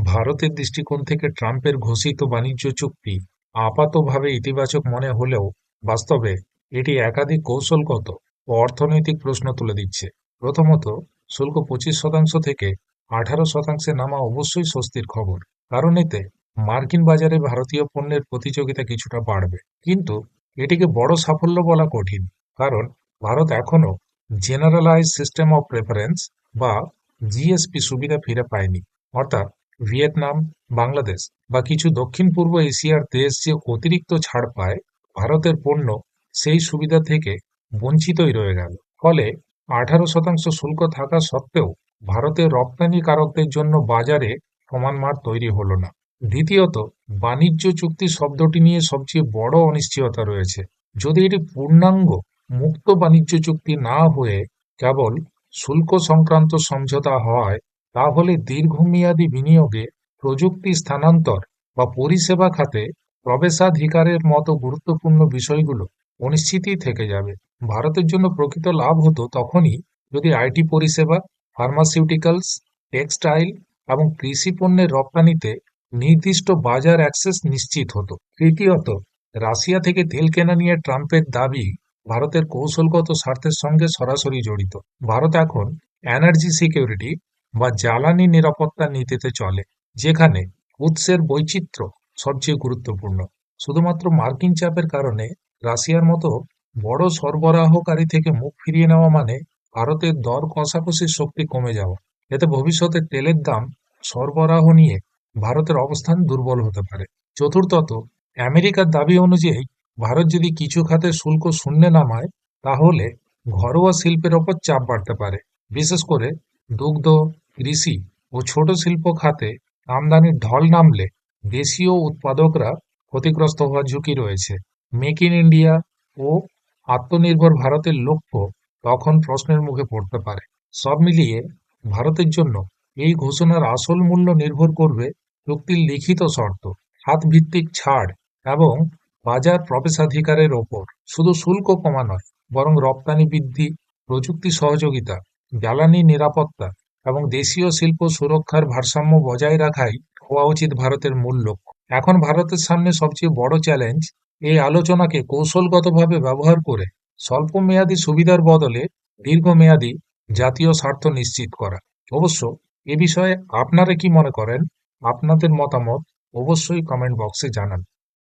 ভারতের দৃষ্টিকোণ থেকে ট্রাম্পের ঘোষিত বাণিজ্য চুক্তি আপাতভাবে ইতিবাচক মনে হলেও বাস্তবে এটি একাধিক কৌশলগত ও অর্থনৈতিক প্রশ্ন তুলে দিচ্ছে। প্রথমত, শুল্ক 25% থেকে 18%-এ নামা অবশ্যই স্বস্তির খবর, কারণ এতে মার্কিন বাজারে ভারতীয় পণ্যের প্রতিযোগিতা কিছুটা বাড়বে। কিন্তু এটিকে বড় সাফল্য বলা কঠিন, কারণ ভারত এখনো জেনারেলাইজ সিস্টেম অফ প্রেফারেন্স বা জিএসপি সুবিধা ফিরে পায়নি। অর্থাৎ ভিয়েতনাম, বাংলাদেশ বা কিছু দক্ষিণ পূর্ব এশিয়ার দেশ যে অতিরিক্ত ছাড় পায়, ভারতের পণ্য সেই সুবিধা থেকে বঞ্চিতই রয়ে গেল। ফলে 18% শুল্ক থাকা সত্ত্বেও ভারতের রপ্তানিকারকদের জন্য বাজারে সমান মার তৈরি হলো না। দ্বিতীয়ত, বাণিজ্য চুক্তি শব্দটি নিয়ে সবচেয়ে বড় অনিশ্চয়তা রয়েছে। যদি এটি পূর্ণাঙ্গ মুক্ত বাণিজ্য চুক্তি না হয়ে কেবল শুল্ক সংক্রান্ত সমঝোতা হয়, তাহলে দীর্ঘমেয়াদী বিনিয়োগে, প্রযুক্তি স্থানান্তর বা পরিষেবা খাতে প্রবেশাধিকারের মতো গুরুত্বপূর্ণ বিষয়গুলো অনিশ্চিতই থেকে যাবে। ভারতের জন্য প্রকৃত লাভ হতো তখনই যদি আইটি পরিষেবা, ফার্মাসিউটিক্যালস, টেক্সটাইল এবং কৃষি পণ্যের রপ্তানিতে নির্দিষ্ট বাজার অ্যাক্সেস নিশ্চিত হতো। তৃতীয়ত, রাশিয়া থেকে তেল কেনা নিয়ে ট্রাম্পের দাবি ভারতের কৌশলগত স্বার্থের সঙ্গে সরাসরি জড়িত। ভারত এখন এনার্জি সিকিউরিটি বা জ্বালানি নিরাপত্তার নীতিতে চলে, যেখানে উৎসের বৈচিত্র্য সবচেয়ে গুরুত্বপূর্ণ। শুধুমাত্র মার্কিন চাপের কারণে রাশিয়ার মতো বড় সরবরাহকারী থেকে মুখ ফিরিয়ে নেওয়া মানে ভারতের দর কষাকষির শক্তি কমে যাওয়া। এতে ভবিষ্যতে তেলের দাম সরবরাহ নিয়ে ভারতের অবস্থান দুর্বল হতে পারে। চতুর্থত, আমেরিকার দাবি অনুযায়ী ভারত যদি কিছু খাতে শুল্ক শূন্যে নামায়, তাহলে ঘরোয়া শিল্পের ওপর চাপ বাড়তে পারে। বিশেষ করে দুগ্ধ, কৃষি ও ছোট শিল্প খাতে আমদানির ঢল নামলে দেশীয় উৎপাদকরা ক্ষতিগ্রস্ত হওয়ার ঝুঁকি রয়েছে। মেক ইন ইন্ডিয়া ও আত্মনির্ভর ভারতের লক্ষ্য তখন প্রশ্নের মুখে পড়তে পারে। সব মিলিয়ে ভারতের জন্য এই ঘোষণার আসল মূল্য নির্ভর করবে চুক্তির লিখিত শর্ত, খাতভিত্তিক ছাড় এবং বাজার প্রবেশাধিকারের ওপর। শুধু শুল্ক কমা নয়, বরং রপ্তানি বৃদ্ধি, প্রযুক্তি সহযোগিতা, জ্বালানি নিরাপত্তা এবং দেশীয় শিল্প সুরক্ষার ভারসাম্য বজায় রাখাই হওয়া উচিত ভারতের মূল লক্ষ্য। এখন ভারতের সামনে সবচেয়ে বড় চ্যালেঞ্জ এই আলোচনাকে কৌশলগতভাবে ব্যবহার করে স্বল্প মেয়াদী সুবিধার বদলে দীর্ঘমেয়াদী জাতীয় স্বার্থ নিশ্চিত করা। অবশ্য এ বিষয়ে আপনারা কি মনে করেন? আপনাদের মতামত অবশ্যই কমেন্ট বক্সে জানান।